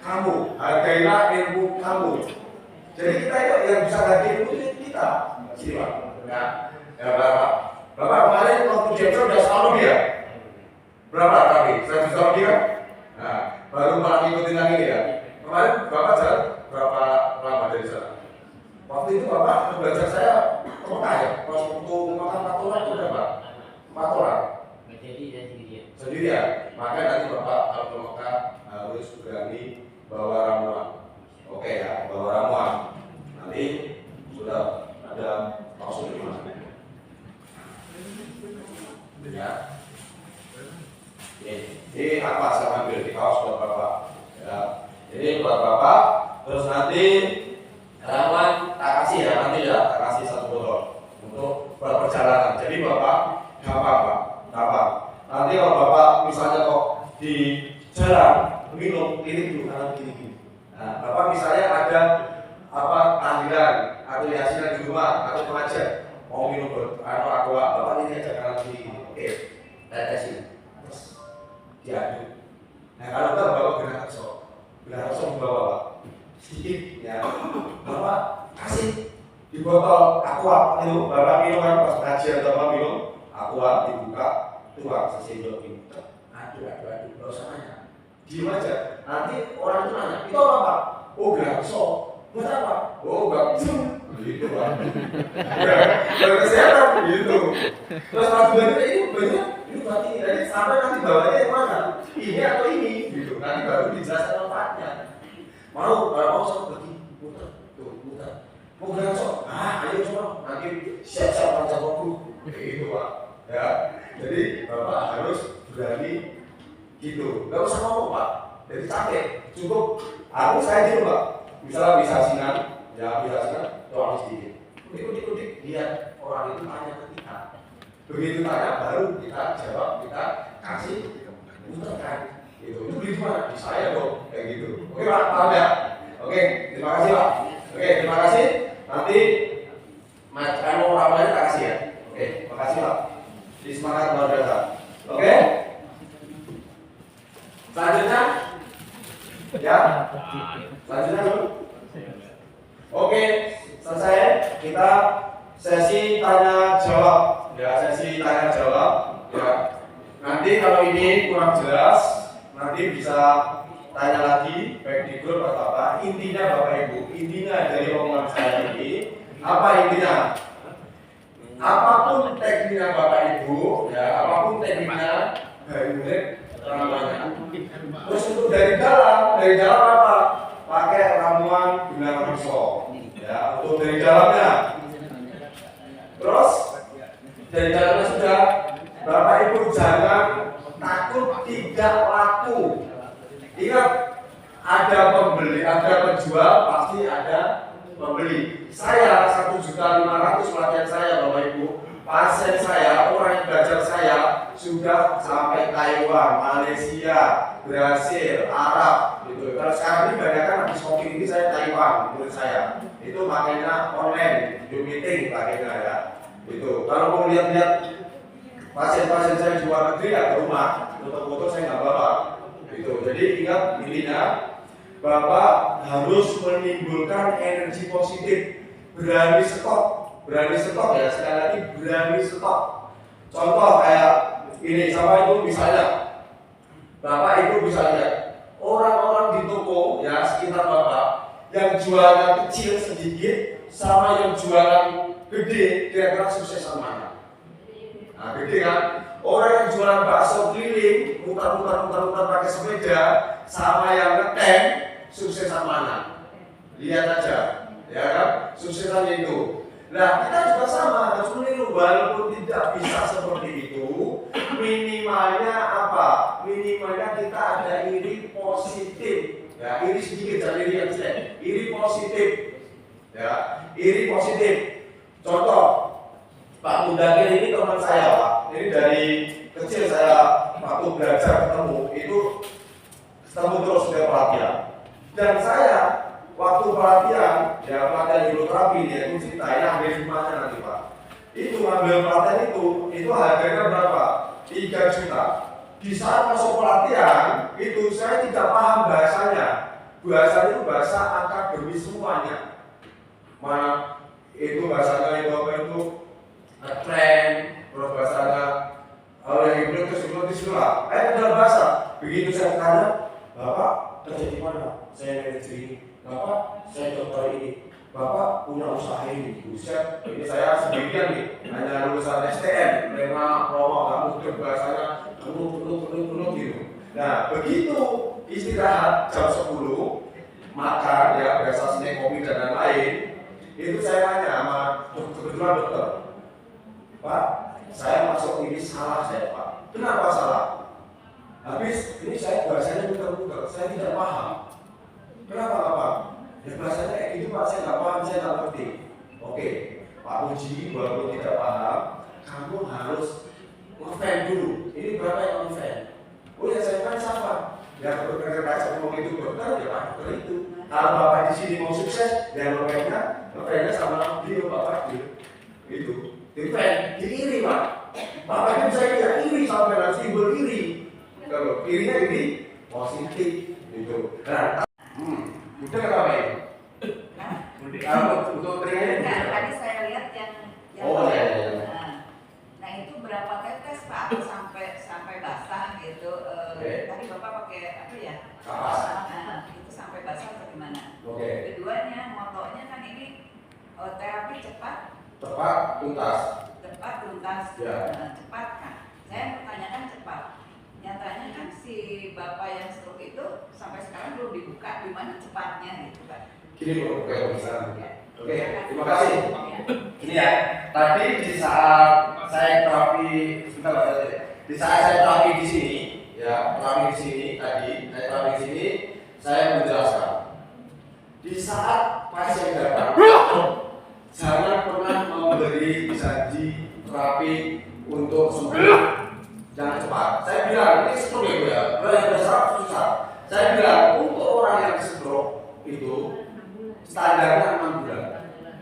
kamu, hargailah ilmu kamu. Jadi kita itu yang bisa hargai ilmu itu kita. Sini Pak. Ya Bapak. Bapak kemarin waktu James udah selalu dia. Berapa kali? 100 tahun dia? Nah, baru malah ngikutin lagi ya. Kemarin Bapak jalan berapa lama dari sana? Waktu itu Bapak belajar saya ke Mekah ya? Pas waktu makan 4 orang itu berapa? 4 orang? Sendirian. Maka nanti Bapak kalau ke Mekah harus berani bawa ramuan. Oke ya, bawa ramuan. Nanti sudah ada maksud gimana? Ya. Ini apa saya ambil di kaos buat Bapak? Ya. Ini buat Bapak. Terus nanti ramuan tak kasih ya, nanti ya tak kasih 1 botol untuk perjalanan. Jadi Bapak gampang Pak, gampang. Nanti kalau Bapak misalnya kok di jalan minum ini dulu kanan gini. Nah, Bapak misalnya ada apa tahlilan atau yasinan di rumah atau pengajian mau minum atau aqua, Bapak ini aja kanan gini. Oke, tetesin. Terus diaduk. Nah, kalau enggak Bapak gerak sok bawa Pak. Sedikit ya. Bapak kasih di botol aqua itu Bapak minum kan pas pengajian Bapak minum aqua dibuka tuang sesendok ini. Aduh, nggak usah nanya. Diam aja. Nanti orang itu nanya, itu apa Pak? Oh, gakso. Buat apa? Oh, gakso. Gitu Pak. Buat kesehatan gitu. Terus pas banyak ini banyak ini buat ini. Jadi sampai nanti bawanya yang mana? Ini atau ini? Gitu. Nanti baru dijelaskan manfaatnya. Mau sok bagi putar, putar. Mau gakso? Ayo coba. Nanti siap-siap baca buku. Gitu Pak. Ya. Jadi Bapak harus berani gitu, nggak usah ngomong Pak, jadi capek, cukup saya gitu Pak, misalnya bisa sinar, ya bisa sinar, tuang sedikit, kudik, lihat orang itu tanya ke kita, begitu tanya baru kita jawab, kita kasih, putarkan, gitu, itu di mana? Di saya dong, kayak gitu, oke Pak, paham ya? Oke, terima kasih Pak, oke terima kasih, nanti mau ramalnya tak kasih ya, oke, terima kasih Pak, di semangat luar biasa, oke? Selanjutnya, ya, selanjutnya dulu. Oke, selesai. Kita sesi tanya jawab. Ya, sesi tanya jawab. Ya, nanti kalau ini kurang jelas, nanti bisa tanya lagi baik di grup atau apa. Intinya Bapak Ibu, intinya dari omongan saya ini apa intinya? Apapun tekniknya Bapak Ibu, ya, apapun tekniknya dari murid. Terus untuk dari dalam apa? Pakai ramuan guna pisau. Ya, untuk dari dalamnya. Terus dari dalamnya sudah, Bapak Ibu jangan takut tidak laku. Ingat, ada pembeli, ada penjual, pasti ada pembeli. Saya 1.500.000 pelatihan saya Bapak Ibu. Pasien saya, orang yang belajar saya sudah sampai Taiwan, Malaysia, Brasil, Arab, gitu. Kalau sekarang ini banyak kan habis COVID ini saya Taiwan, menurut saya. Itu makanya online, Zoom meeting pakainya ya. Itu. Kalau mau lihat-lihat pasien-pasien saya di luar negeri ya ke rumah, foto-foto saya nggak bawa. Gitu. Jadi ingat intinya, Bapak harus menimbulkan energi positif, berani stop ya, sekali lagi berani stop. Contoh kayak ini sama itu misalnya Bapak Ibu bisa lihat orang-orang di toko ya sekitar Bapak yang jualan kecil sedikit sama yang jualan gede, kira-kira suksesan mana? Nah gede kan? Orang yang jualan bakso keliling muter-muter pakai sepeda sama yang ngeteng suksesan mana? Lihat aja ya kan? Suksesannya itu. Nah kita juga sama, harus meniru walaupun tidak bisa seperti itu. Minimalnya apa? Minimalnya kita ada iri positif. Ya, iri sedikit, jangan iri yang jelek. Iri positif. Ya, iri positif. Contoh, Pak Mudakir ini teman saya Pak. Ini dari kecil saya waktu belajar ketemu terus sudah pelatihan. Dan saya waktu pelatihan hidroterapi dia itu ceritanya ambil hikmahnya nanti Pak. Itu ngambil pelatihan itu harganya berapa? 3 juta. Di saat masuk pelatihan itu saya tidak paham bahasanya. bahasa itu bahasa akademis semuanya. Mana itu bahasanya itu apa itu tren, terus bahasanya yang hipnotis lah. Dalam bahasa. Begitu saya tanya, Bapak kerja di mana? Saya manajer ini. Bapak, saya dokter ini. Bapak punya usaha ini. Buset, ini saya sendirian nih. Hanya lulusan STM, tema promo, kamu udah bahasanya penuh gitu. Nah, begitu istirahat jam 10, makan ya biasa snack kopi dan lain-lain, itu saya tanya sama kebetulan dokter, Pak, saya masuk ini salah saya Pak. Kenapa salah? Habis ini saya bahasanya muter-muter, saya tidak paham. Kenapa Pak? Ya bahasanya kayak gitu Pak, saya nggak paham, saya nggak ngerti. Oke, Pak Uji, walaupun tidak paham, kamu harus ngefan dulu. Ini berapa yang ngefan? Oh ya saya kan sama. Yang berkata saya ngomong itu dokter, ya Pak dokter itu. Kalau Bapak di sini mau sukses, ya ngefannya sama beliau Pak Fadil. Gitu. Ngefan, diiri Pak. Bapak itu saya tidak iri sampai dengan simbol iri. Kalau irinya ini positif. Gitu. Nah, udah nggak apa ini? Untuk teringat. Nah, tadi saya lihat yang oh ya. Nah itu berapa tetes Pak sampai basah gitu? Tadi Bapak pakai apa ya? Kapas. Nah, itu sampai basah atau gimana? Keduanya, motonya kan ini terapi cepat, tuntas. Ya. Cepat kan? Saya pertanyakan cepat. Nyatanya kan si Bapak yang stroke itu sampai sekarang belum dibuka, di mana cepatnya gitu Pak? Gini Oke, terima kasih. Ya. Ini ya, tadi di saat saya terapi, di saat saya terapi di sini, ya terapi di sini tadi, saya terapi di sini, saya menjelaskan. Di saat pasien datang, jangan pernah memberi janji terapi untuk sembuh. Jangan cepat. Saya bilang ini stroke ya, susah. Saya bilang untuk orang yang stroke itu standarnya 6 bulan.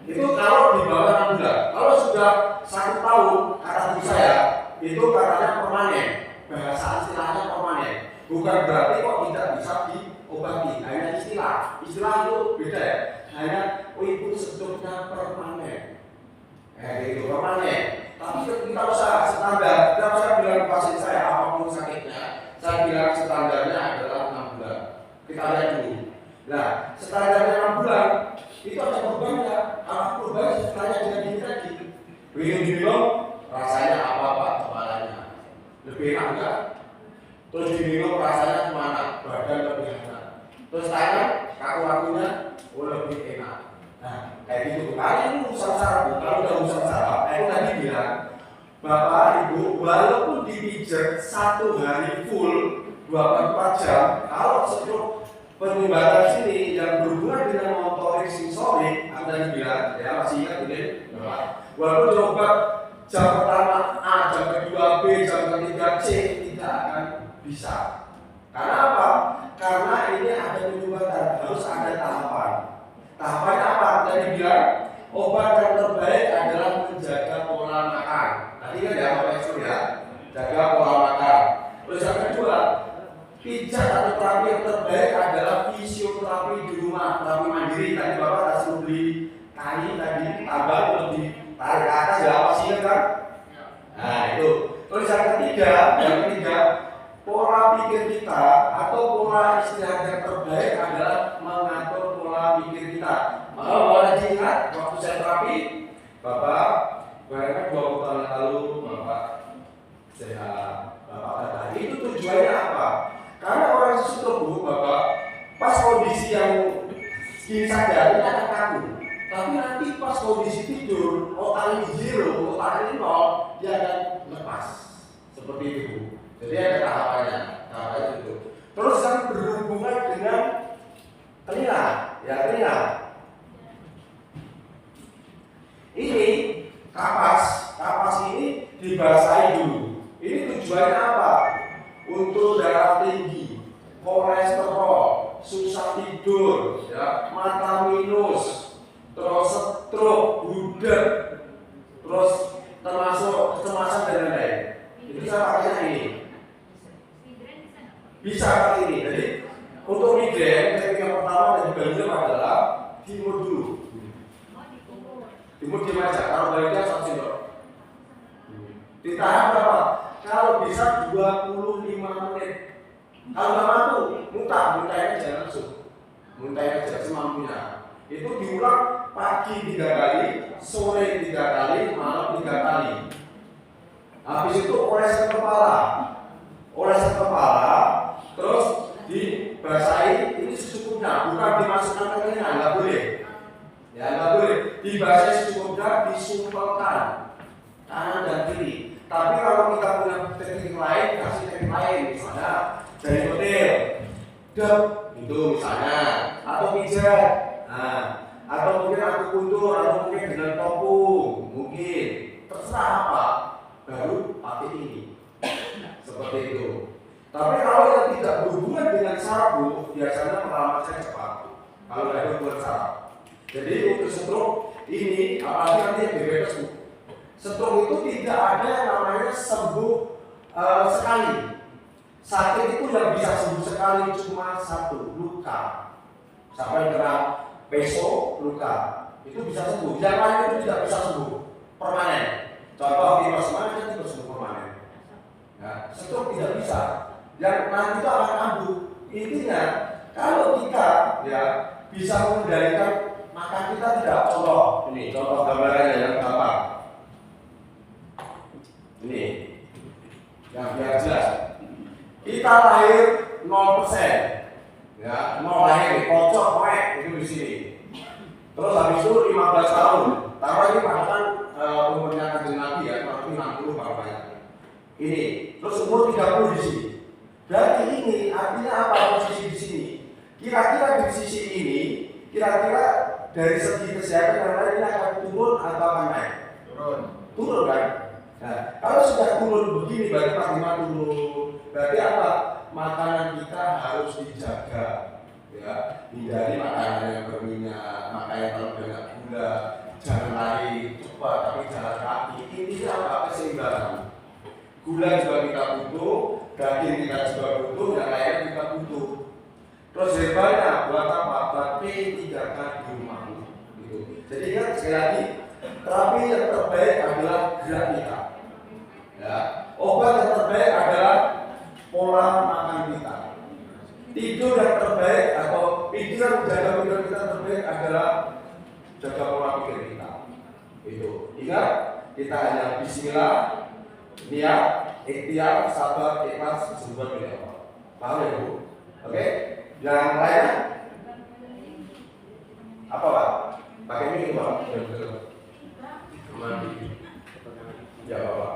Itu kalau di bawah 6 bulan. Kalau sudah 1 tahun, kata guru saya, itu katanya permanen. Bahasa istilahnya permanen. Bukan berarti kok tidak bisa diobati. Hanya istilah. Istilah itu beda ya. Hanya itu sebetulnya permanen. Itu permanen. Tapi kita usah standar. Kita usah bilang pasien saya apapun sakitnya. Saya bilang standarnya adalah 6 bulan. Kita lihat dulu. Nah, standarnya 6 bulan itu ada perubahan nggak? Apa perubahan setelahnya dengan ini tadi? Minum rasanya apa Pak? Kepalanya lebih enak nggak? Terus diminum rasanya kemana? Badan lebih enak. Terus tangan, kaku-kakunya lebih enak. Nah, kayak gitu. Kalau ini urusan saraf, kalau udah urusan saraf, aku tadi bilang, Bapak Ibu, walaupun dipijat 1 hari full 24 jam, kalau stroke penyumbatan sini yang berhubungan dengan motorik sensorik, aku tadi bilang, ya masih ingat ini, walaupun coba jam pertama A, jam kedua B, jam ketiga C, tidak akan bisa. Karena apa? Karena ini ada penyumbatan, harus ada tahapan. Tahapannya apa? Tadi bilang, obat yang terbaik adalah menjaga pola makan. Tadi kan ya Pak Eksur ya, jaga pola makan. Terus yang kedua, pijat atau terapi yang terbaik adalah fisioterapi di rumah, terapi mandiri. Tadi Bapak kasih beli kayu tadi, tambah lebih tarik ke atas ya, masih ingat kan? Nah itu. Terus yang ketiga, pola pikir kita atau pola istirahat yang terbaik adalah mengatur pola pikir kita. Boleh diingat waktu saya terapi, Bapak, bayangkan 20 tahun yang lalu Bapak sehat, Bapak kata itu tujuannya apa? Karena orang stroke Bapak pas kondisi yang segini saja ini akan kaku. Tapi nanti pas kondisi tidur, otak ini 0, otak ini 0, dia akan lepas. Seperti itu. Jadi ada tahapannya itu. Terus yang berhubungan dengan telinga, ya telinga. Ini kapas ini dibasahi dulu. Ini tujuannya apa? Untuk darah tinggi, kolesterol, susah tidur, ya, mata minus, terus stroke, budak, terus termasuk kecemasan dan lain-lain. Itu bisa pakai ini. Bisa pakai ini. Jadi untuk migrain, teknik yang pertama timur dulu. Timur gimana aja, kalau baliknya 1 sendok. Ditahan berapa? Kalau bisa 25 menit. Kalau nggak mampu, muntahnya jangan langsung. Muntahnya aja semampunya. Itu diulang pagi 3 kali, sore 3 kali, malam 3 kali. Habis itu olesan kepala, terus dibasahi ini secukupnya, bukan dimasukkan ke telinga, nggak boleh. Ya nggak boleh. Dibasahi secukupnya, disumpelkan kanan dan kiri. Tapi kalau kita punya teknik lain, kasih teknik lain, misalnya dari petir, itu misalnya, atau pijat, atau mungkin akupuntur, atau mungkin dengan topung, mungkin terserah apa, baru pakai ini, seperti itu. Tapi kalau yang tidak berhubungan dengan saraf, biasanya pengalaman saya cepat. Kalau ada hubungan saraf, jadi untuk stroke ini, apalagi nanti yang diabetes, stroke itu tidak ada yang namanya sembuh sekali. Sakit itu yang bisa sembuh sekali cuma 1, luka. Sampai kena peso, luka. Itu bisa sembuh. Yang lain itu tidak bisa sembuh permanen. Contoh tipes mana kan tidak sembuh permanen. Nah, stroke tidak bisa. Yang nanti itu akan kambuh. Intinya kalau kita ya bisa mengendalikan, maka kita tidak. Contoh ini, contoh gambarannya yang gampang. Ini yang biar jelas. Kita lahir 0%, ya, 0 lahir, kocok, itu di sini. Terus habis itu 15 tahun, taruh ini bahkan umurnya kanjeng Nabi ya, kurang lebih 60 baru banyak. Ini, terus umur 30 di sini. Berarti ini artinya apa posisi di sini? Kira-kira di sisi ini, kira-kira dari segi kesehatan yang lain ini akan turun atau akan naik? Turun kan? Nah, kalau sudah turun begini, berarti maksimal turun. Berarti apa? Makanan kita harus dijaga, ya. Hindari makanan yang berminyak, makanan kalau banyak gula, jangan lari cepat tapi jalan kaki. Intinya apa? Keseimbangan. Gula juga kita butuh, daging kita juga butuh, yang lainnya kita butuh. Terus herbalnya buat apa? Buat P3K di rumah. Gitu. Jadi ingat sekali lagi, terapi yang terbaik adalah gerak kita. Ya, obat yang terbaik adalah pola makan kita. Tidur yang terbaik atau pikiran menjaga pikiran kita terbaik adalah jaga pola pikir kita. Itu. Ingat, kita hanya bismillah, niat, ikhtiar, sabar, ikhlas, sebuah milik Allah. Paham ya Bu? Oke? Yang lainnya apa Pak? Pakai ini Pak? Ya Pak.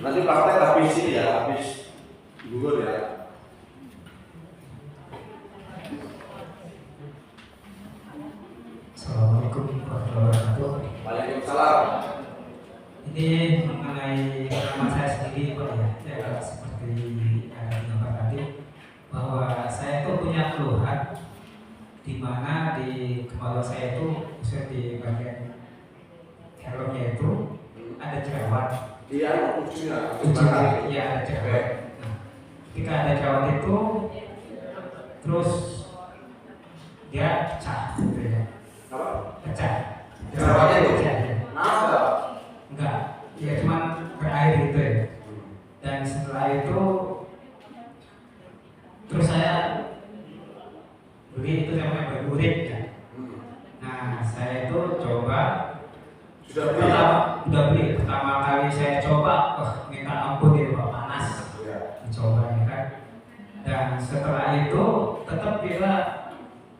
Nanti praktek habis ini ya, habis gugur ya. Assalamualaikum warahmatullahi wabarakatuh. Waalaikumsalam. Ini mengenai pengalaman saya sendiri Pak ya, seperti ada gambar tadi bahwa saya itu punya keluhan di mana di kepala saya itu khususnya di bagian helmnya itu ada jerawat. Dia ujungnya, Iya ada jerawat. Nah, ketika ada jerawat itu terus dia pecah gitu ya. apa? Pecah. Jerawatnya itu? Pecah, ya. Nggak. Enggak, ya cuma berair gitu ya. Dan setelah itu terus saya beli itu namanya berurit ya. Nah saya itu coba Sudah beli ya? udah beli. Pertama kali saya coba, minta ampun itu Pak, panas. Ya. Dicoba ya kan. Dan setelah itu tetap kita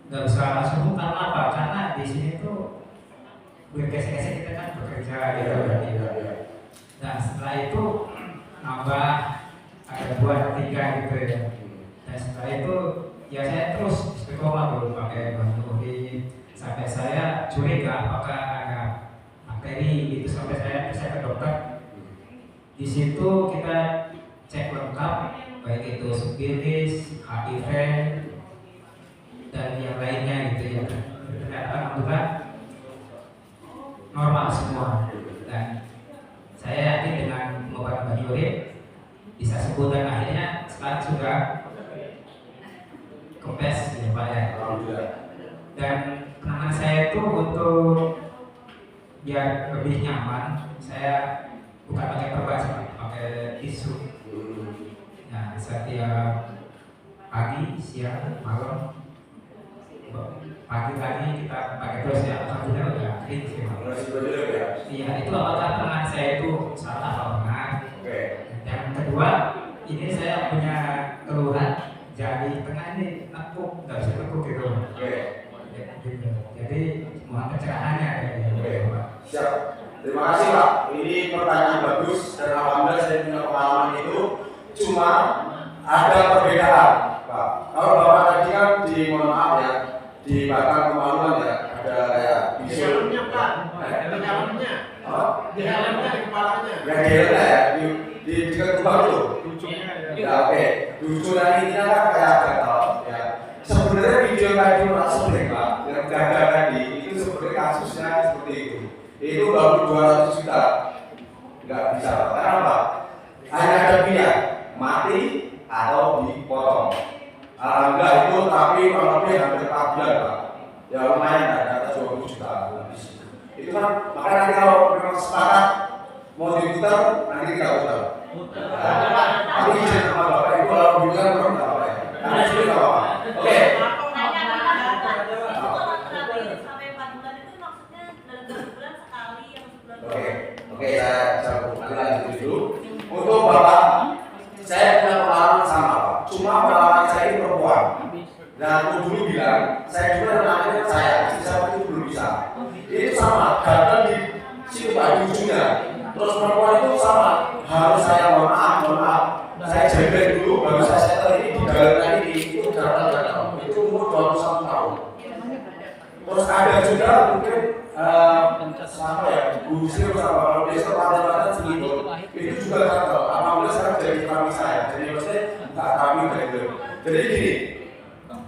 nggak bisa langsung, karena apa? Karena di sini tuh bergesek-gesek kita kan bekerja gitu kan. Nah setelah itu nambah ada 2-3 gitu ya. Dan setelah itu ya saya terus istiqomah dulu pakai bantuin sampai saya curiga apakah ada bakteri gitu, sampai saya ke dokter. Di situ kita cek lengkap baik itu sifilis, HIV dan yang lainnya gitu ya. Ternyata alhamdulillah normal semua. Dan saya yakin dengan pengobatan Bajurit bisa sembuh, dan akhirnya sekarang sudah kempes ya Pak ya. Alhamdulillah. Dan penanganan itu untuk biar lebih nyaman, saya bukan pakai perban, pakai tisu. Nah, setiap pagi, siang, malam, pagi tadi kita pakai terus ya, alhamdulillah udah kering sih. Iya, itu apakah tangan saya itu salah atau benar? Yang kedua, ini saya punya keluhan jari tengah ini nekuk, nggak bisa nekuk gitu. Jadi mohon pencerahannya. Siap. Terima kasih Pak. Ini pertanyaan bagus dan alhamdulillah saya punya pengalaman itu. Cuma ada perbedaan Pak. Kalau Bapak tadi kan di mohon maaf ya, di batang kemaluan ya, ada kayak Di helmnya Pak, di helmnya. Di helmnya, di kepalanya. Ya di helmnya ya, di dekat kubang itu. Ujungnya ya. Ya oke. Ujungnya intinya kan kayak gatal ya. Sebenarnya video tadi Mas Sering Pak, yang gagal tadi itu sebenarnya kasusnya seperti itu. Itu baru 200 juta. Nggak bisa Pak. Kenapa? Hanya ada pilihan mati atau dipotong. Alhamdulillah itu tapi kalau lebih hampir 4 bulan Pak. Ya lumayan lah, kata 20 juta habis. Itu kan makanya nanti kalau memang sepakat mau diputar nanti kita putar. Tapi izin sama Bapak Ibu kalau bilang belum nggak apa-apa ya. Karena sini nggak apa-apa. Oke. Oke, saya lanjut dulu. Untuk Bapak, saya punya pengalaman sama Pak. Cuma pengalaman saya ini perempuan. Nah, aku dulu bilang, saya juga namanya saya, istri saya itu belum bisa. Itu sama, gagal di situ Pak, di ujungnya. Terus perempuan itu sama, harus saya mohon maaf. Saya jaga dulu, baru saya settle ini di dalam tadi itu gagal. Itu umur 21 tahun. Terus ada juga mungkin sama ya, Bu Sri sama kalau besok ada segitu, itu juga gagal. Alhamdulillah sekarang jadi kami saya, jadi maksudnya nggak kami gitu. Jadi gini,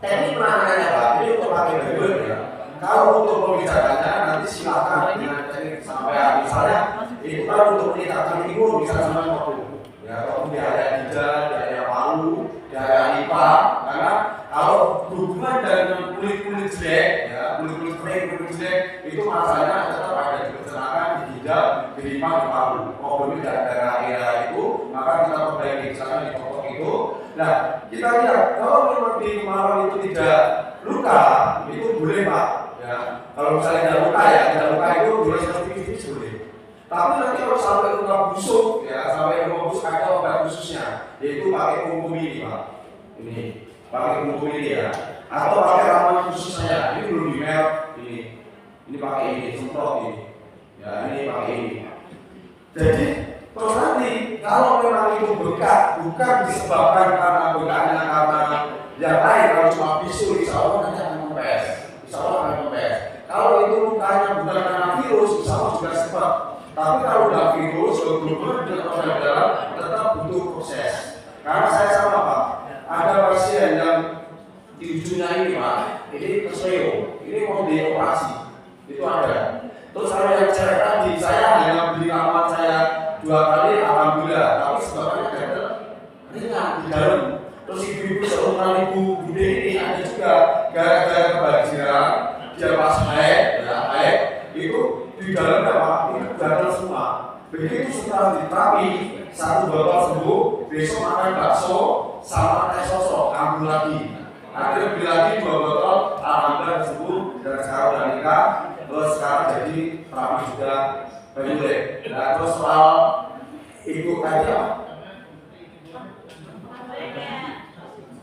teknik penanganannya Pak, ini untuk pakai bebel ya. Kalau untuk pembicaranya nanti silakan dengan teknik sampai misalnya itu kan untuk meningkatkan imun bisa sama waktu. Ya kalau di area hijau, di area palu, di area lipa, karena kalau hubungan dengan kulit jelek, ya kulit kering, kulit jelek itu masalahnya tetap ada di pencernaan, di ginjal, di lipa, di paru. Problemnya dari daerah area itu, maka kita perbaiki misalkan di pokok itu. Nah, kita lihat kalau memang di kemaluan itu tidak luka, itu boleh Pak. Ya, kalau misalnya tidak luka ya, tidak luka itu boleh seperti ini boleh. Tapi nanti kalau sampai luka busuk, ya sampai luka busuk ada obat khususnya, yaitu pakai kumpul ini Pak. Ini pakai kumpul ini ya, atau pakai ramuan khusus saya. Ini belum di merek ini pakai ini semprot ini. Ya ini pakai ini. Jadi terus nanti kalau memang itu bekas bukan disebabkan karena bekasnya karena yang lain, kalau cuma bisul insya Allah nanti akan kempes. Insya Allah akan kempes. Kalau itu lukanya bukan karena virus, insya Allah juga sebab. Tapi kalau udah virus, betul-betul dengan organ dalam tetap butuh proses. Karena saya sama Pak, ada pasien yang di ujungnya ini Pak, ini kesleo, ini mau dioperasi, itu ada. Terus kalau yang cewek tadi, saya hanya beli ramuan saya 2 kali, alhamdulillah. Tapi sebabnya gagal ringan di dalam. Terus ibu-ibu seumuran ibu bude ini ada juga gara-gara kebanjiran, dia pas haid, itu di dalamnya Pak, itu gagal semua. Begitu setelah diterapi, 1 botol sembuh, besok makan bakso sama teh sosok, kambuh lagi. Akhirnya beli lagi 2 botol, alhamdulillah sembuh dan sekarang udah nikah. Terus sekarang jadi terapi juga penyulit. Nah terus soal ibu tadi apa?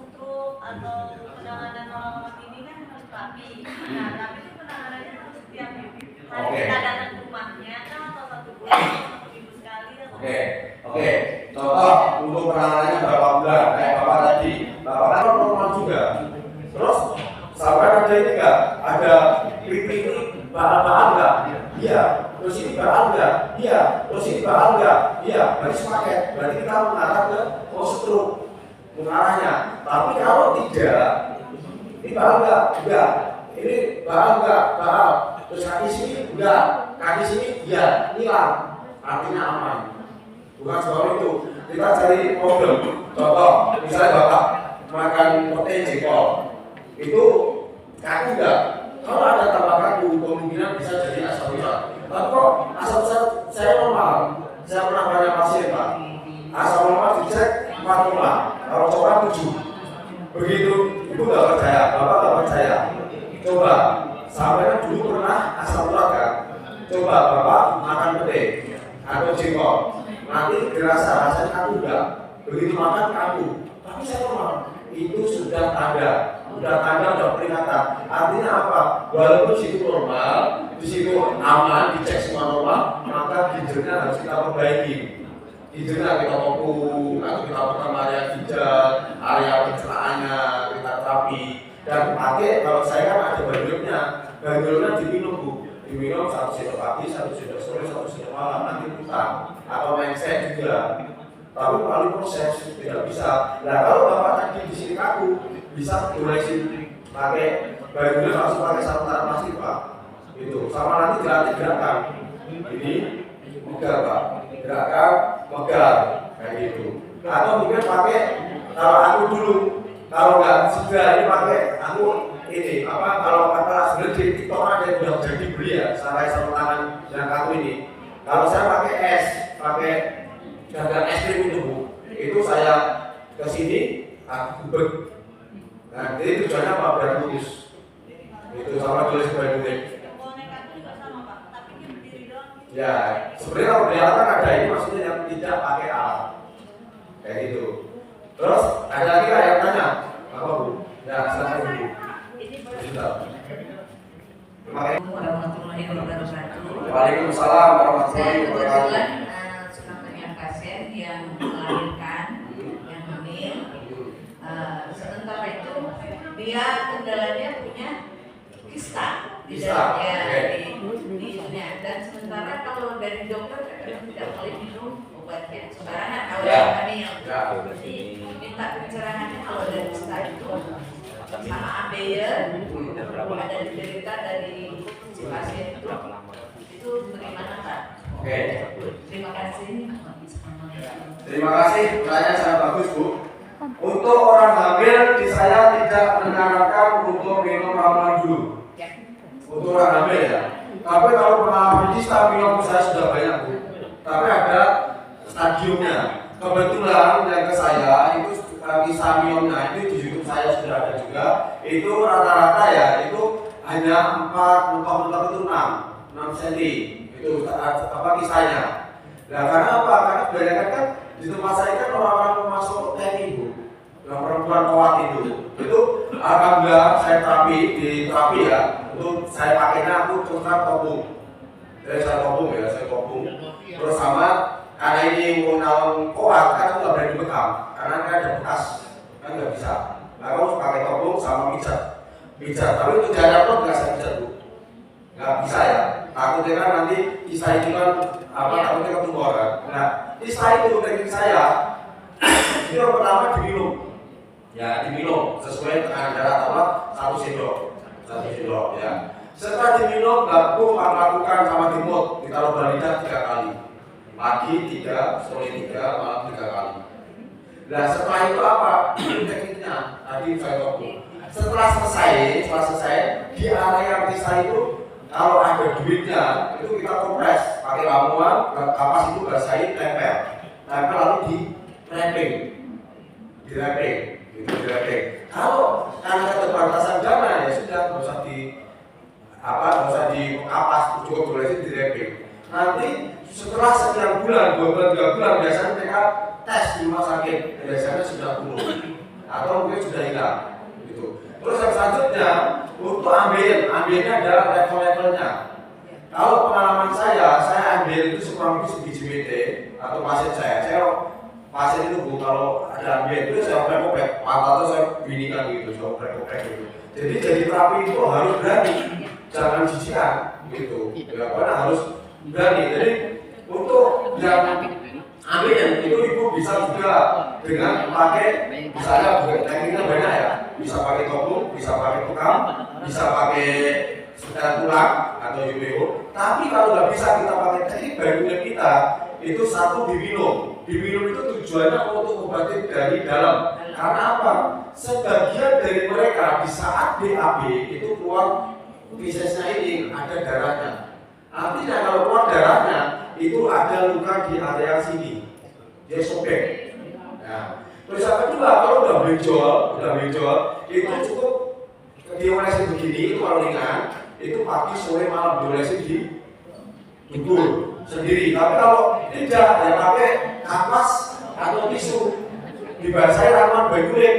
Untuk atau penanganan orang ini kan harus terapi. Nah tapi itu penanganannya harus setiap hari kita datang ke rumahnya kan atau 1 bulan atau 1 minggu sekali. Oke. Contoh untuk penanganannya berapa bulan? Kayak Bapak tadi, Bapak kan normal juga. Terus sampai ada ini enggak? Ada pipi ini bahan enggak? Iya. Terus ini bahan enggak? Iya. Terus ini bahan enggak? Iya. Berarti sepaket. Berarti kita mengarah ke struk mengarahnya. Tapi kalau tidak, ini bahan enggak? Enggak. Ini bahan enggak? Bahan. Terus kaki sini enggak. Kaki sini iya. Hilang. Artinya aman. Bukan soal itu. Kita cari problem. Contoh, misalnya Bapak makan protein jengkol, itu kaki enggak, Kalau ada tambah kaku, kemungkinan bisa jadi asam urat. Tapi kok asam urat saya normal, saya pernah banyak pasien Pak. Asam normal dicek 4,5, kalau coba 7. Begitu, ibu nggak percaya, bapak nggak percaya. Coba, sampai dulu pernah asam urat kan? Coba bapak makan pete atau jengkol, nanti dirasa rasanya kaku enggak? Begitu makan kaku, tapi saya normal. Itu sudah tanda udah peringatan. Artinya apa? Walaupun situ normal, di situ aman, dicek semua normal, maka ginjalnya harus kita perbaiki. Ginjalnya kita topung, atau kita pertama area ginjal, area pencernaannya kita terapi. Dan pakai, kalau saya kan ada banjolnya diminum Bu. Diminum 1 sendok pagi, 1 sendok sore, 1 sendok malam, nanti putar. Atau mindset juga. Tapi melalui proses tidak bisa. Nah kalau bapak tadi di sini kaku, bisa dolesin pakai banjolnya langsung pakai sarung plastik Pak. Itu sama nanti dilatih gerakan. Ini megar Pak, gerakan megar kayak gitu. Atau mungkin pakai kalau aku dulu, kalau nggak sudah ini pakai aku ini apa kalau kata sebenarnya di TikTok ada yang udah jadi beli ya sampai sarung tangan yang kaku ini. Kalau saya pakai es, pakai dagang es krim itu Bu, itu saya kesini aku gubek. Nah, jadi tujuannya apa? Biar lurus. Itu sama tulis baik-baik. Boneka itu juga sama Pak, tapi dia berdiri doang. Ya, sebenarnya kalau peralatan ada ini maksudnya yang tidak pakai alat. Kayak gitu. Terus ada lagi lah yang tanya, apa Bu? Ya, silakan Bu. Sudah. Terima kasih. Warahmatullahi wabarakatuh. Waalaikumsalam warahmatullahi Saya wabarakatuh. kebetulan suka punya pasien yang melahirkan, yang hamil. Sementara itu dia kendalanya punya kista di dalamnya di ininya. Dan sementara kalau dari dokter kadang tidak boleh minum obatnya sembarangan kalau yang hamil. Minta pencerahannya kalau dari kista itu sama ambeien ada cerita dari si pasien itu bagaimana Pak? Oke. Terima kasih. Terima kasih, pertanyaan sangat bagus Bu. Untuk orang hamil, saya tidak menyarankan untuk minum ramuan dulu. Untuk orang hamil ya. Tapi kalau pengalaman kista minum saya sudah banyak Bu. Tapi ada stadiumnya. Kebetulan yang ke saya itu kisah miomnya itu di YouTube saya sudah ada juga. Itu rata-rata ya itu hanya 4, mentok-mentok itu 6 cm. Itu apa kisahnya. Nah karena apa? Karena kebanyakan kan di tempat saya kan orang-orang masuk TNI Bu, yang perempuan kuat itu alhamdulillah saya di terapi ya. Itu saya pakainya aku terus topung. Jadi saya topung. Terus sama karena ini mau kuat kan aku nggak berani bekam karena kan ada bekas kan nggak bisa. Nah kamu pakai topung sama pijat. Tapi untuk jarak pun nggak saya pijat Bu, nggak bisa ya. Takutnya kan nanti kisah itu kan takutnya ketumbuh kan. Nah kisah itu teknik saya itu yang pertama diminum sesuai tekanan darah atau 1 sendok ya. Setelah diminum baru lakukan sama timut ditaruh balita 3 kali. Pagi 3, sore 3, malam 3 kali. Nah setelah itu apa? Ini tekniknya. Tadi saya topung. Setelah selesai di area kisah itu kalau ada duitnya itu kita kompres pakai ramuan, kapas itu basahin tempel lalu di wrapping. Kalau karena keterbatasan dana ya sudah nggak usah di kapas, cukup tulisin di wrapping. Nanti setelah sekian bulan, 2 bulan, 3 bulan biasanya mereka tes di rumah sakit, biasanya sudah turun atau mungkin sudah hilang gitu. Terus yang selanjutnya untuk ambilnya adalah level-levelnya. Kalau pengalaman saya ambil itu sekurang lebih sebiji BT atau pasien saya pasien itu Bu, kalau ada ambil itu saya oprek-oprek, atau saya binikan gitu, saya oprek-oprek gitu. Jadi terapi itu harus berani, jangan jijikan gitu. Ya karena harus berani. Jadi untuk yang ambil itu ibu bisa juga dengan pakai misalnya tekniknya banyak ya, bisa pakai topung, bisa pakai tukang, bisa pakai sekitar tulang atau UBO. Tapi kalau nggak bisa kita pakai teknik bangunan kita itu satu diminum itu tujuannya untuk obatin dari dalam. Karena apa? Sebagian dari mereka di saat BAB itu keluar Fisesnya ini ada darahnya. Artinya kalau keluar darahnya itu ada luka di area sini, dia sobek. Nah, terus yang kedua kalau udah benjol, itu cukup diolesin begini itu kalau ringan, itu pagi sore malam diolesin di dubur sendiri. Tapi kalau tidak ya pakai kapas atau tisu, dibasahi ramuan bagulet,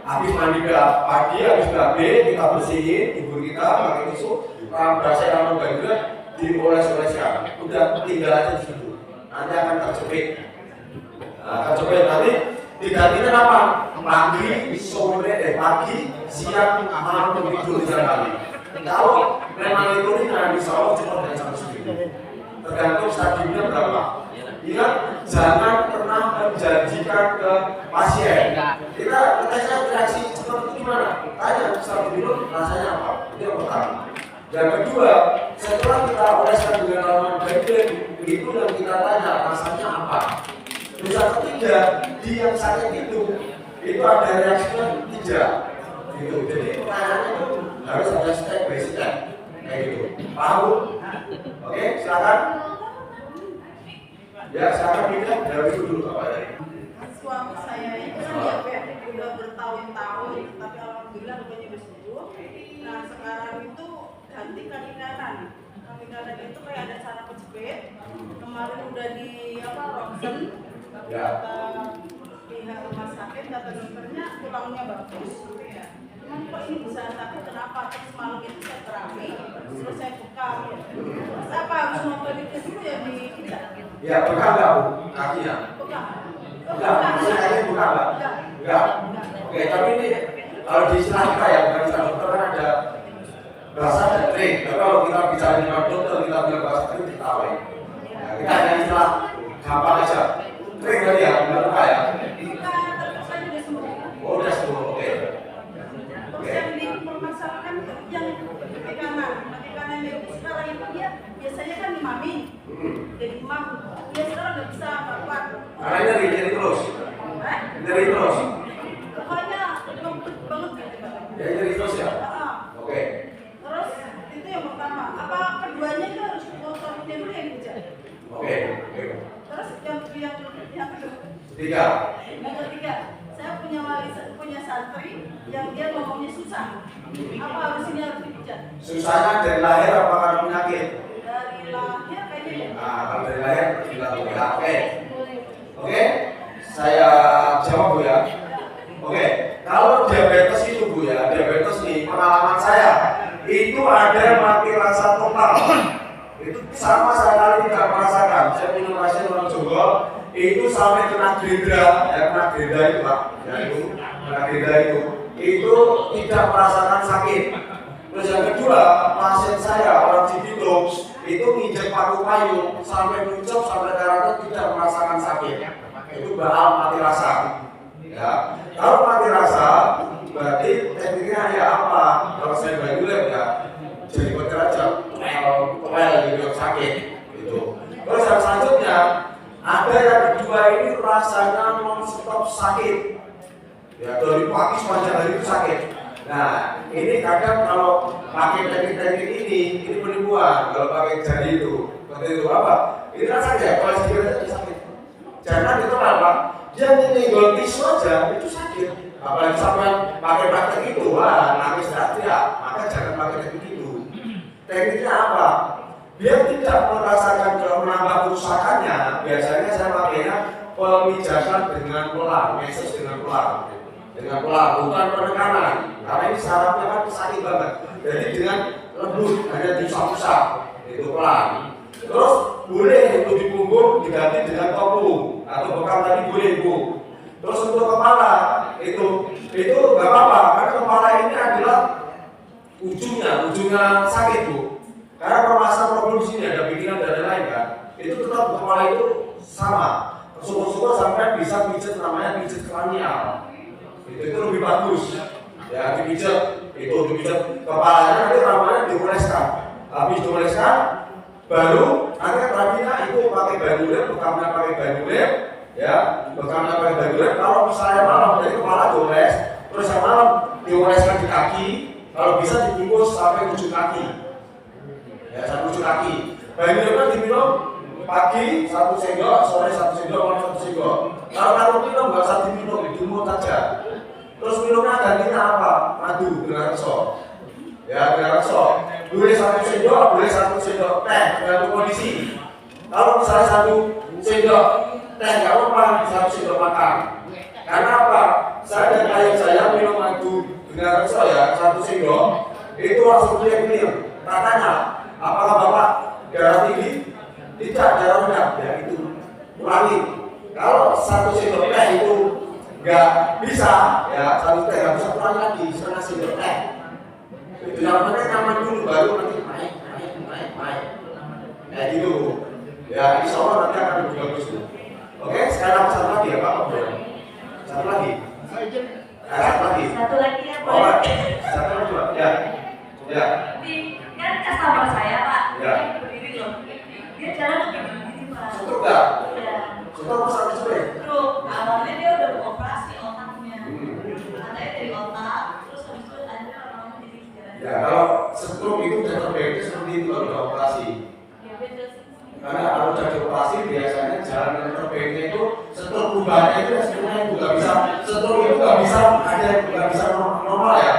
habis mandi pagi, habis BAB kita bersihin dubur kita pakai tisu, basahi ramuan bagulet, dioles-oleskan. Udah tinggal aja di situ. Nanti akan terjepit. Nanti digantinya apa? Pagi, sore, pagi, siang, malam tidur 3 kali. Kalau memang itu ringan, insya Allah cepat dan sampai segini. Tergantung stadiumnya berapa. Ingat, jangan pernah menjanjikan ke pasien. Kita tesnya reaksi cepat itu gimana? Tanya setelah minum rasanya apa? Itu yang pertama. Yang kedua, setelah kita oleskan dengan ramuan bagulet, itu yang kita tanya rasanya apa? Terus yang ketiga, di yang sakit itu ada reaksinya tidak. Gitu. Jadi pertanyaannya itu harus ada step by step kayak gitu. Paham? Oke, silakan. Ya, silakan pindah dari itu dulu apa ya? Suami saya itu kan diabetes udah bertahun-tahun, tapi alhamdulillah rupanya udah sembuh. Nah sekarang itu ganti kaki kanan. Kaki kanan itu kayak ada saraf kejepit. Kemarin udah di ronsen. Ya. Pihak rumah sakit kata dokternya tulangnya bagus. Cuman kok ini bisa sakit kenapa? Terus malam itu saya terapi, terus saya bekam. Terus apa harus ngobrolin dulu ya di kita? Ya, buka nggak Bu? Kakinya? Bekam. Enggak, kakinya buka nggak? Enggak. Oke, tapi ini kalau di istilah kita ya, bukan istilah dokter kan ada bahasa dan trik. Tapi kalau kita bicara dengan dokter, kita bilang bahasa trik kita tahu ya. Kita hanya istilah gampang aja. Trik tadi ya, bukan luka ya? Oh, udah sembuh, oke. Terus yang dipermasalahkan yang kaki kanan itu sekarang itu dia biasanya kan imami, jadi imam, dia sekarang nggak bisa apa-apa. Karena nyeri terus. Nyeri terus. Pokoknya lembut banget gitu Pak. Ya nyeri terus ya. Oke. Terus itu yang pertama. Apa keduanya itu harus motornya dulu yang dikejar? Oke. Terus yang kedua. Tiga. Yang ketiga, saya punya santri yang dia ngomongnya susah. Apa harus ini harus dikejar? Susahnya dari lahir apa karena penyakit? Dari lahir kayaknya ya. Nah, kalau dari lahir kita ya. Oke. Saya jawab Bu ya. Oke. Kalau diabetes itu Bu ya, diabetes nih pengalaman saya itu ada mati rasa total. Itu sama sekali tidak merasakan. Saya punya pasien orang Jawa itu sampai kena gerindra, ya kena gerindra itu Pak, ya itu kena gerindra itu tidak merasakan sakit. Terus yang kedua, pasien saya orang Cibitung itu nginjek paku payung sampai muncul sampai darahnya tidak merasakan sakit. Itu bakal mati rasa. Ya, kalau mati rasa berarti tekniknya ya apa? Kalau saya bagulet ya jadi petir aja, well gitu sakit gitu. Terus yang selanjutnya ada yang kedua ini rasanya non-stop sakit. Ya dari pagi sepanjang hari itu sakit. Nah ini kadang kalau pakai teknik-teknik ini penipuan. Kalau pakai jari itu, seperti itu apa? Ini kan sakit ya, kalau sedikit aja sakit. Jangan itu apa? Dia nyenggol tisu aja itu sakit. Apalagi sampai pakai praktek itu, wah nangis teriak. Maka jangan pakai teknik itu. Tekniknya apa? Biar tidak merasakan menambah kerusakannya, biasanya saya pakainya pemijakan dengan pelan, meses dengan pelan, bukan penekanan. Karena ini sarafnya kan sakit banget. Jadi dengan lembut, hanya diusap-usap, itu pelan. Terus boleh untuk di punggung diganti dengan topung atau bekam tadi boleh Bu. Terus untuk kepala itu nggak apa-apa, karena kepala ini adalah ujungnya sakit Bu. Karena permasalahan problem di sini ada pikiran dan lain-lain kan, itu tetap kepala itu sama. Syukur-syukur sampai bisa pijat namanya pijat kranial. Itu lebih bagus. Ya dipijat kepalanya nanti namanya dioleskan. Habis dioleskan, baru nanti terapinya itu pakai bagulet, bekamnya pakai bagulet, ya bekamnya pakai bagulet. Kalau misalnya malam dari kepala dioles, terus yang malam dioleskan di kaki. Kalau bisa dibungkus sampai ujung kaki. Ya, sampai ujung kaki. Bayi minumnya diminum pagi 1 sendok, sore 1 sendok, malam 1 sendok. Kalau minum nggak usah diminum, dimut aja. Terus minumnya gantinya apa? Madu dengan reso. Ya, dengan reso. Boleh 1 sendok, boleh 1 sendok teh, tergantung kondisi. Kalau misalnya 1 sendok teh nggak apa-apa, 1 sendok makan. Karena apa? Saya dan klien saya minum madu dengan reso ya, 1 sendok itu langsung clear. Katanya, apakah Bapak darah tinggi? Tidak, darah rendah. Ya itu ulangi. Kalau 1 sendok teh itu nggak bisa, ya 1 teh nggak bisa, ulangi lagi 1/2 sendok teh. Itu yang penting nyaman dulu, baru nanti naik. Kayak gitu. Ya, insya Allah nanti akan lebih bagus. Oke, sekarang satu lagi ya Pak. Satu lagi. Satu lagi. Satu lagi ya, Oh, boleh. satu lagi Pak. Ya. Ya. Kan customer saya Pak, Ya. dia berdiri loh. Dia jalan begini Pak. Sutuk nggak? Ya. Sutuk apa sampai sore? Terus awalnya dia udah operasi otaknya. Katanya dari otak, terus habis itu ada orang jadi jalan. Ya, kalau stroke itu terbaiknya seperti itu kalau udah operasi. Ya beda sih. Karena kalau udah dioperasi biasanya jalan yang terbaiknya itu stroke perubahannya itu sebenarnya itu nggak bisa. Stroke itu nggak bisa, ada yang nggak bisa normal ya.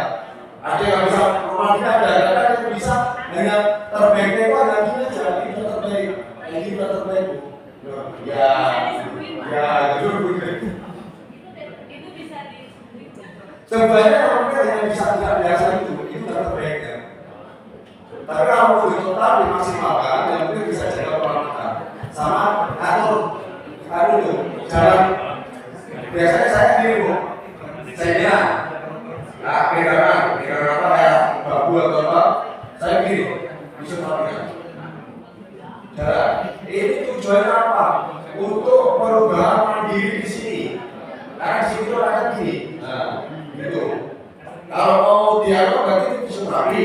Ada yang nggak bisa normal, tidak ada yang bisa dengan terbaiknya itu ada gini aja, itu terbaik, ini udah terbaik. Ya, ya itu. Itu bisa disembuhin. Sebenarnya orang yang bisa tidak biasa itu udah terbaiknya. Tapi kalau mau total dimaksimalkan, yang penting bisa jaga pola makan. Sama atur jalan. Biasanya saya gini Bu, saya pegangan apa ya, babu atau apa, saya gini, bisa pakai jalan. Ini tujuannya apa? Untuk perubahan mandiri di sini. Karena di sini ada gini, nah, gitu. Kalau mau dialog berarti bisa rapi,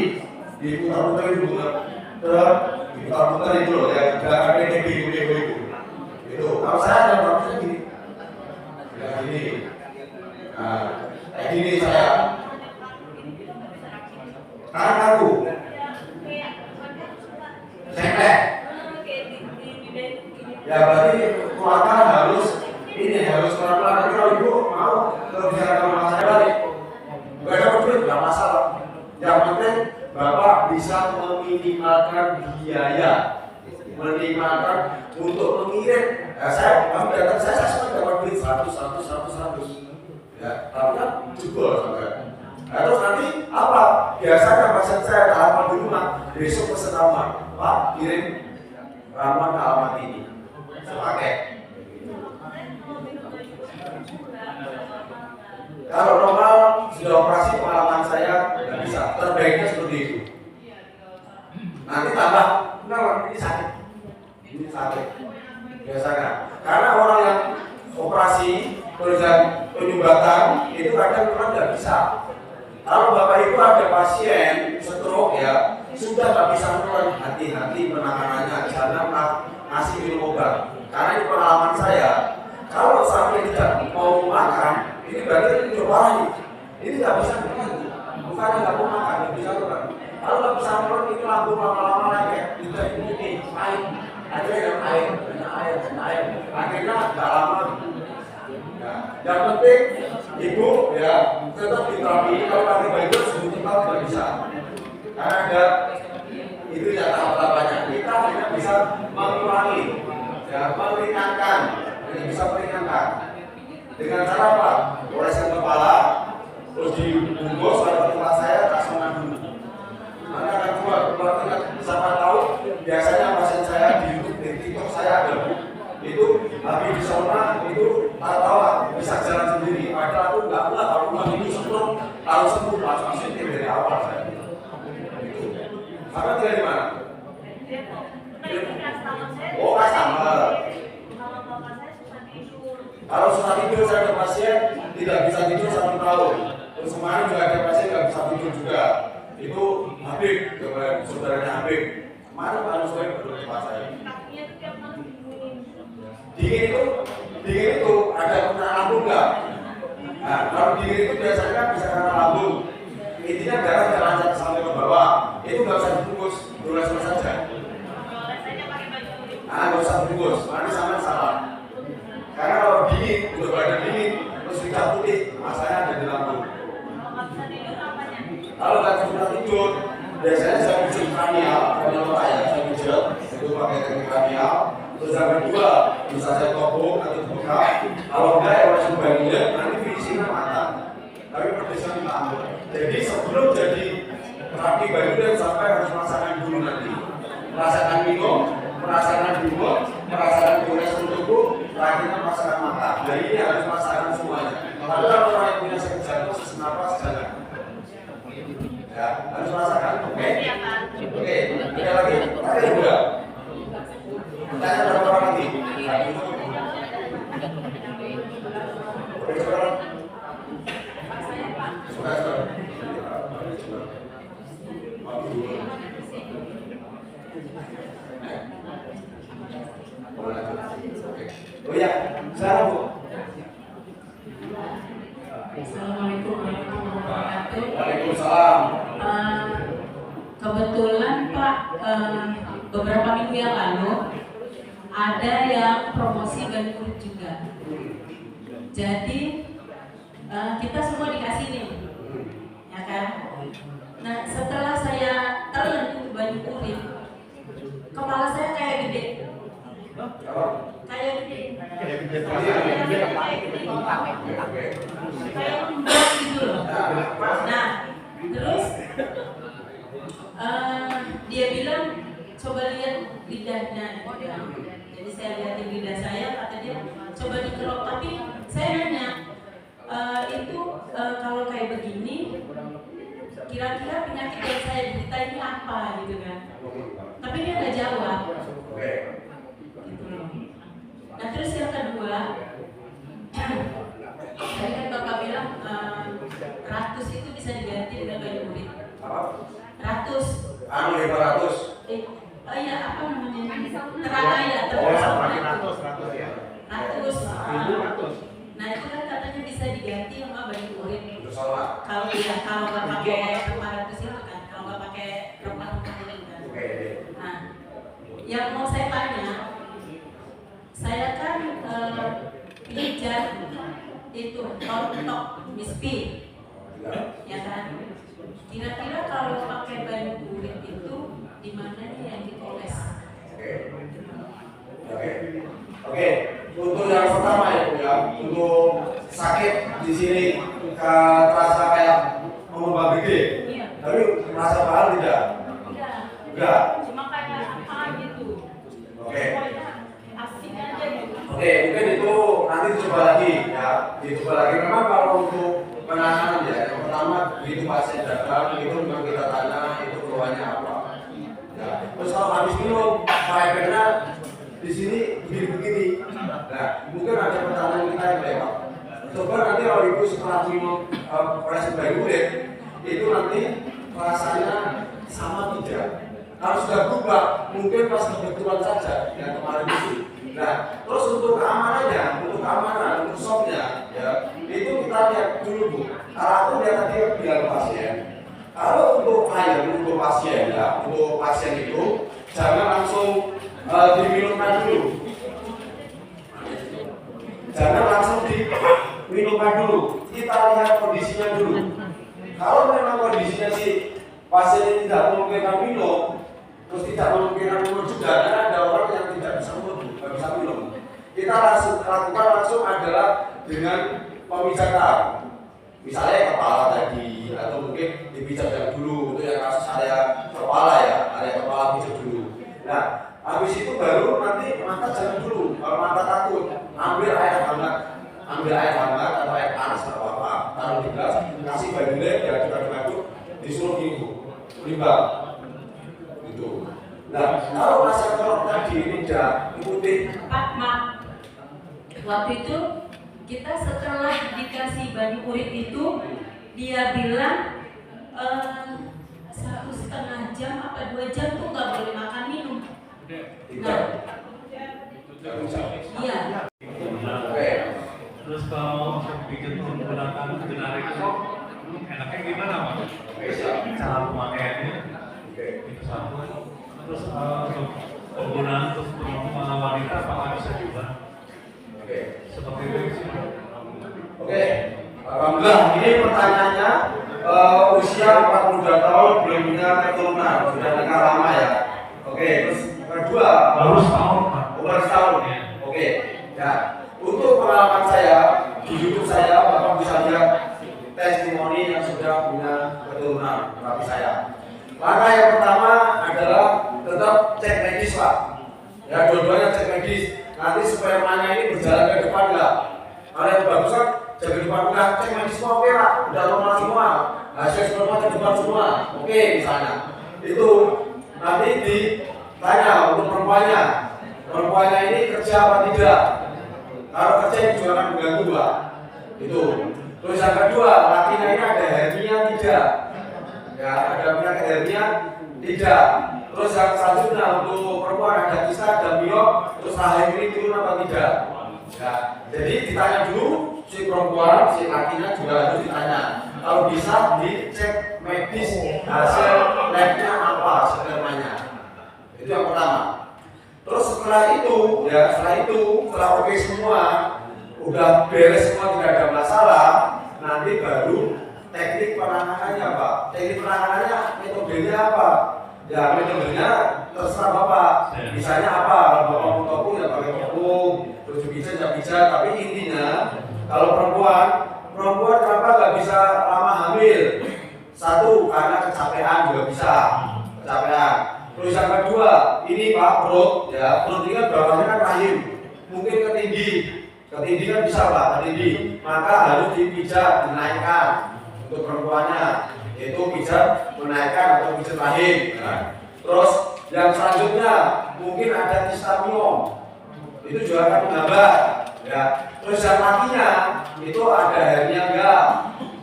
diputar-putar itu bukan, diputar-putar itu loh ya, jangan ada yang bego-bego itu. Itu. Kalau saya ada bagusnya gini, kayak gini. Nah, kayak gini saya. Tangan aku. Sekek. Ya berarti keluarga harus pelan-pelan. Nanti kalau ibu mau bicara sama saya balik, nggak ada duit, nggak masalah. Yang penting Bapak bisa meminimalkan biaya, meminimalkan untuk mengirim. Kamu datang saya semua dapat duit 100. Ya, tapi kan jebol sampai. Nah, terus nanti apa? Biasanya pasien saya alamat di rumah, besok pesen alamat, Pak kirim ramuan ke alamat ini. Pakai. Kalau normal sudah operasi pengalaman saya nggak bisa. Terbaiknya seperti itu. Nanti tambah, ini sakit. Biasanya. Karena orang yang operasi penyumbatan itu kadang memang nggak bisa. Kalau Bapak Ibu ada pasien stroke ya, sudah nggak bisa menelan, hati-hati penanganannya, jangan ngasih minum obat. Karena ini pengalaman saya, kalau sampai tidak mau makan, ini berarti ini coba lagi. Ini nggak bisa makan, bukan nggak mau makan, nggak bisa makan. Kalau nggak bisa makan, ini lambung lama-lama naik, tidak ini air, akhirnya air, akhirnya nggak lama. Ya, yang penting ibu ya tetap diterapi. Kalau pakai baju sebut cepat tidak bisa, karena ada itu ya tahap-tahapannya. Kita hanya bisa mengurangi, ya meringankan, bisa meringankan dengan cara apa? Goresan kepala, terus dibungkus pada tempat saya kasih dulu. Nanti akan keluar siapa tahu biasanya pasien saya di TikTok saya ada itu habis di sauna itu tahu bisa jalan sendiri. Padahal aku nggak pernah kalau rumah ini sebelum tahu sembuh langsung dari awal saya. Itu. Sama tinggal di mana? Oh, customer. Kalau susah tidur saya ada pasien tidak bisa tidur 1 tahun. Terus kemarin juga ada pasien nggak bisa tidur juga. Itu Habib, saudaranya Habib. Kemarin baru saya berdua tempat saya. Dingin itu ada kena lambung nggak? Nah, kalau dingin itu biasanya bisa kena lambung. Intinya darah jalan itu nggak usah dibungkus, dioles saja. Biasanya pakai baju kulit. Nggak usah bungkus, nanti sama salah. Karena kalau dingin, untuk badan dingin, terus tidak putih, masalahnya ada di lambung. Kalau nggak bisa tidur apanya? Kalau nggak bisa tidur, biasanya saya pijat kranial, kalau saya pijat, itu pakai teknik kranial. Terus yang kedua, bisa saya topung atau dibuka. Kalau enggak, ya langsung bangunnya, nanti finishingnya matang. Tapi pedesnya ditambah. Jadi sebelum jadi terapi bangunan sampai harus merasakan dulu nanti. Merasakan minum, merasakan dulu, merasakan goles tubuh, terakhirnya merasakan makan. Nah ini harus merasakan semuanya. Tapi kalau orang yang punya sakit jantung, sesak napas, jangan. Ya, harus merasakan. Oke? Oke, ada lagi? Ada juga. Tanya berapa orang lagi? Oh ya, sekarang Bu. Assalamualaikum warahmatullahi wabarakatuh. Waalaikumsalam. Kebetulan Pak, beberapa minggu yang lalu ada yang promosi Bani Kulit juga. Jadi kita semua dikasih nih, ya kan? Nah setelah saya telan itu Bani Kulit, kepala saya kayak gede. Kayak gede. Kayak lembab gitu loh. Nah, terus dia bilang coba lihat lidahnya. Jadi saya lihatin lidah saya, kata dia coba dikerok. Tapi saya nanya itu kalau kayak begini, kira-kira penyakit yang saya derita ini apa gitu kan? Tapi dia nggak jawab. Nah terus yang kedua, tadi kan Bapak bilang ratus itu bisa diganti dengan Bani Kulit. Ratus. 500. Oh iya apa namanya? Ratus ya. Ratus. Nah itu kan katanya bisa diganti sama Bani Kulit. Kalau nggak pakai rempah ratus itu kan, kalau nggak pakai rempah-rempah itu kan. Nah, yang mau saya tanya. Saya kan pijat itu tok mispi, ya kan? Kira-kira kalau pakai Bani Kulit itu di mana nih yang dioles? Oke. Untuk yang pertama ya, untuk sakit di sini terasa kayak mengembang gede, tapi merasa pahal tidak? Enggak. Cuma kayak apa gitu? Oke. Asik aja gitu. Oke, mungkin itu nanti dicoba lagi ya. Dicoba lagi. Memang kalau untuk penanganan ya, yang pertama begitu pasien datang itu memang kita tanya itu keluhannya apa. Ya. Terus kalau habis minum, efeknya di sini begini-begini. Nah, mungkin ada pertanyaan kita yang lewat. Coba nanti kalau ibu setelah minum operasi Bani Kulit itu nanti rasanya sama tidak? Kalau sudah berubah, mungkin pas kebetulan saja yang kemarin itu. Nah, terus untuk keamanannya, untuk sopnya, ya itu kita lihat dulu Bu. Kalau aku lihat tadi bilang pasien, kalau untuk klien, untuk pasien ya, untuk pasien itu jangan langsung diminumkan dulu. Jangan langsung diminumkan dulu. Kita lihat kondisinya dulu. Kalau memang kondisinya si pasien ini tidak memungkinkan minum, terus tidak memungkinkan minum juga, karena ada orang yang tidak bisa minum. Kita lakukan langsung adalah dengan pemijatan. Misalnya kepala tadi, atau mungkin dipijat yang dulu, untuk yang kasus area kepala ya, area kepala pijat dulu. Nah, habis itu baru nanti mata jangan dulu. Kalau mata takut, ambil air hangat atau air panas atau apa, taruh di gelas, kasih bagian ya diaduk-aduk, disuruh gitu, limbang, gitu. Nah, kalau rasa kerok tadi tidak ikuti. Pak, maaf. Waktu itu kita setelah dikasih Bani Kulit itu, dia bilang 1,5 jam apa 2 jam tuh nggak boleh makan minum. Nah, iya. Terus kalau bikin menggunakan genarik itu enaknya gimana Pak? Cara pemakaiannya? satu. Terus untuk penggunaan untuk wanita apakah bisa juga? Oke. Seperti itu sih. Oke. Alhamdulillah, ini pertanyaannya usia 42 tahun belum punya keturunan, sudah nikah lama ya. Oke, terus kedua Baru setahun Pak. umur setahun. Oke. Ya, untuk pengalaman saya di YouTube saya, Bapak bisa lihat testimoni yang sudah punya keturunan tapi saya. Langkah yang pertama adalah tetap cek medis Pak. Ya, dua-duanya cek medis. Nanti spermanya ini berjalan ke depan enggak? Kalau yang bagus kan jaga depan udah cek medis semua oke Pak, udah normal semua. Hasil sperma ke depan semua. Oke, misalnya. Itu nanti ditanya untuk perempuannya. Perempuannya ini kerja apa tidak? Kalau kerja ini juga akan mengganggu Pak. Itu. Terus yang kedua, lakinya ini ada hernia tidak? Ya, ada penyakit hernia tidak. Terus yang selanjutnya untuk perempuan ada kista, ada miom, terus rahim ini turun apa tidak? Ya, jadi ditanya dulu si perempuan, si lakinya juga harus ditanya. Kalau bisa dicek medis hasil labnya apa spermanya. Itu yang pertama. Terus setelah itu, setelah oke semua, udah beres semua tidak ada masalah, nanti baru teknik penanganannya Pak. Teknik penanganannya metodenya apa? Ya metodenya terserah Bapak. Misalnya apa? Kalau Bapak mau topung ya pakai topung, terus bisa ya bisa. Tapi intinya kalau perempuan kenapa nggak bisa lama hamil? Satu karena kecapean juga bisa, kecapean. Terus yang kedua, ini Pak perut ini kan bawahnya kan rahim, mungkin ketindih kan bisa Pak, ketindih. Maka harus dipijat, dinaikkan untuk perempuannya, yaitu pijat menaikkan atau pijat rahim. Nah. Terus yang selanjutnya mungkin ada kista miom, itu juga akan menambah. Ya. Terus yang lakinya itu ada hernia enggak,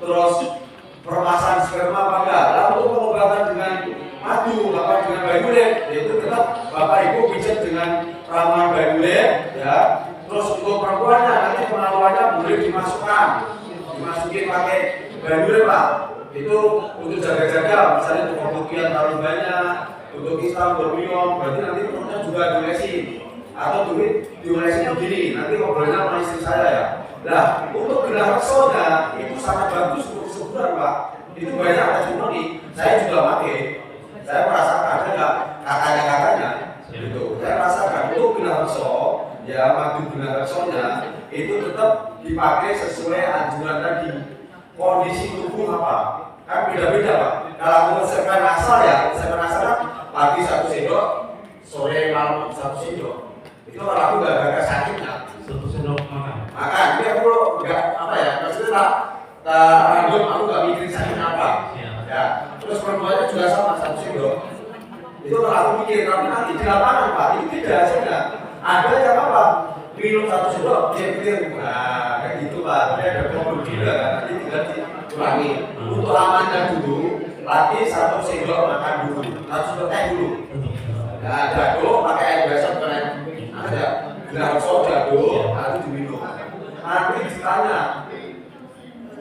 terus permasalahan sperma apa enggak. Lalu untuk pengobatan dengan madu, apa dengan bagulet, yaitu tetap Bapak Ibu pijat dengan ramuan bagulet, ya. Terus untuk perempuannya nanti pengaluannya boleh dimasukin pakai bagulet Pak. Itu untuk jaga-jaga, misalnya untuk pembuktian terlalu banyak, untuk kista bermiom, berarti nanti perutnya juga diolesi. Atau diolesi begini, nanti ngobrolnya sama istri saya ya. Nah, untuk gelang reksonya itu sangat bagus untuk kesuburan Pak. Itu banyak testimoni, saya juga pakai. Saya merasakan ada nggak kakaknya gitu. Saya merasakan untuk gelang rekso, ya madu gelang reksonya itu tetap dipakai sesuai anjuran tadi. Kondisi tubuh apa? Kan beda-beda Pak. Kalau resepnya asal pagi 1 sendok, sore malam 1 sendok. Itu kalau aku nggak ada sakitnya. 1 sendok makan. Makan, dia perlu nggak apa ya? Maksudnya random aku nggak mikirin sakit apa. Ya. Terus perempuannya juga sama 1 sendok. Itu kalau aku mikir, tapi nanti di lapangan Pak, itu tidak hasilnya. Ada yang apa? Minum 1 sendok, dia pikir, nah kayak gitu Pak. Dia ada problem juga kan, nanti tinggal dikurangi. Untuk amannya dulu, latih 1 sendok makan dulu, 1 sendok teh dulu. Nah, jadul pakai air biasa bukan air. Ada gelang soda jadul, nanti diminum. Nanti ditanya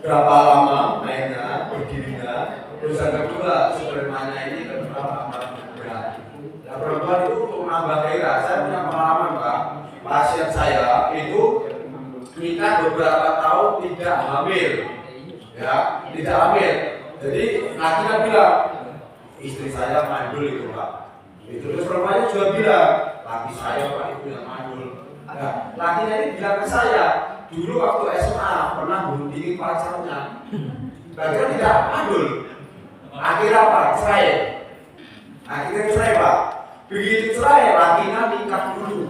berapa lama mainnya, berdirinya. Terus yang kedua, spermanya ini berapa berat. Nah, perempuan itu untuk menambah gairah. Saya punya pengalaman Pak. Pasien saya itu nikah beberapa tahun tidak hamil, ya, tidak hamil. Jadi lakinya bilang, istri saya mandul itu Pak. Itu terus perempuannya juga bilang, laki saya Pak itu yang mandul. Nah, lakinya ini bilang ke saya, dulu waktu SMA pernah buntingin pacarnya, bahkan tidak mandul. Akhirnya apa? Cerai. Akhirnya cerai Pak. Begitu cerai, lakinya nikah dulu.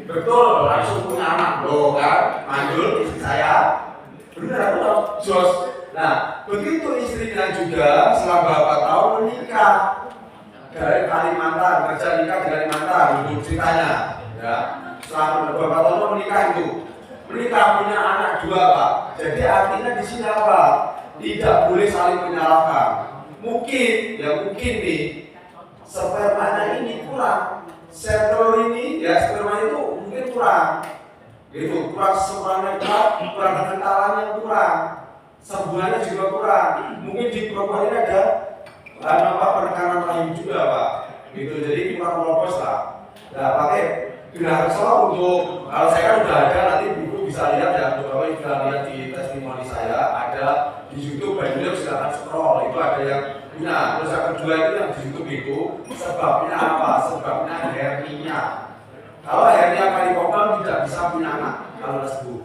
Betul, langsung punya anak loh kan, mandul istri saya. Benar betul, jos. Nah, begitu istrinya juga selama beberapa tahun menikah dari Kalimantan, kerja nikah di Kalimantan, untuk ceritanya. Ya, selama beberapa tahun menikah itu, menikah punya anak 2 Pak. Jadi artinya di sini apa? Tidak boleh saling menyalahkan. Mungkin nih, spermanya ini kurang. Sel telur ini, ya sperma itu mungkin kurang. Gitu, kurang sempurna, kurang kekentalannya kurang. Sembuhannya juga kurang. Mungkin di perempuan ini ada penekanan rahim juga Pak. gitu. Jadi kurang propos lah. Nah, pakai Bina Rekso untuk, kalau saya kan udah ada, nanti buku bisa lihat ya, beberapa yang sudah lihat di testimoni saya, ada di YouTube, banyak silakan scroll, itu ada yang punya. Terus yang kedua itu yang di YouTube itu, sebabnya apa? Sebabnya hernia. Kalau hernia perikopal tidak bisa punya anak, kalau sembuh.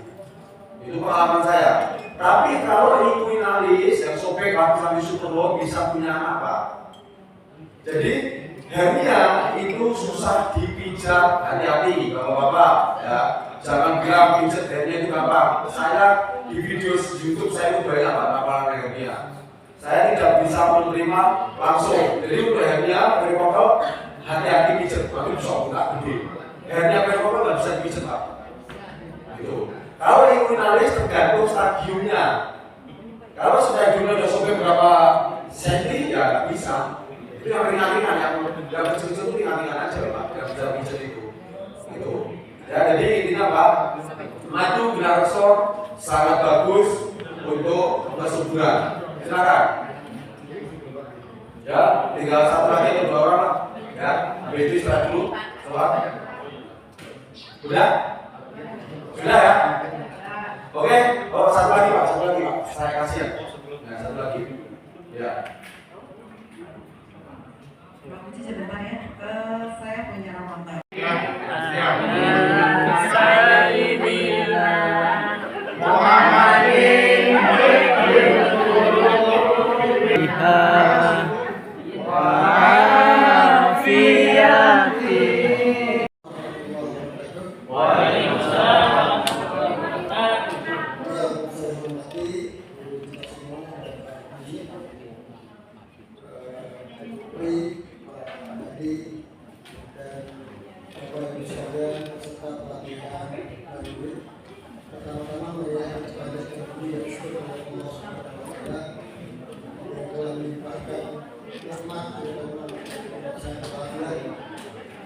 Itu pengalaman saya. Tapi kalau inguinalis yang sobek sampai superloh bisa punya anak, Pak. Jadi hernia itu susah dipijat, hati-hati bapak-bapak ya, jangan bilang pijat hernia itu gampang. Saya di video YouTube saya itu banyak laporan hernia. Saya tidak bisa menerima langsung. Jadi untuk hernia perikopal hati-hati pijat, tapi bisa enggak gede. Hernia perikopal nggak bisa dipijat, Pak. Gitu. Kalau inguinalis tergantung stadiumnya. Kalau stadiumnya sudah sampai berapa senti ya nggak bisa. Itu yang ringan-ringan, yang kecil-kecil itu ringan-ringan aja Pak, yang bisa pijat itu. Gitu. Ya jadi intinya Pak, madu Bina Rekso sangat bagus untuk kesuburan. Silakan. Ya, tinggal satu lagi atau dua orang Pak. Ya, habis itu istirahat dulu. Sholat. Sudah? Sudah ya? Oke, oh satu lagi Pak, saya kasih ya. Nah, satu lagi. Ya. Sebentar ya, saya punya rombongan. Saya bilang Muhammadin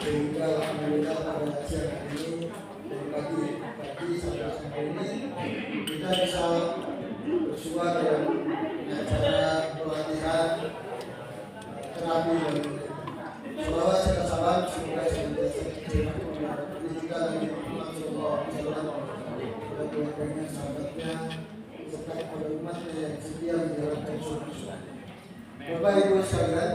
sehingga alhamdulillah pada siang ini dari pagi sampai sore ini kita bisa bersua dalam acara pelatihan terapi dan selawat serta salam semoga senantiasa diterima pendidikan dari Muhammad SAW kepada keluarganya, sahabatnya, serta kepada umatnya yang setia menjalankan sunnah. Bapak Ibu sekalian,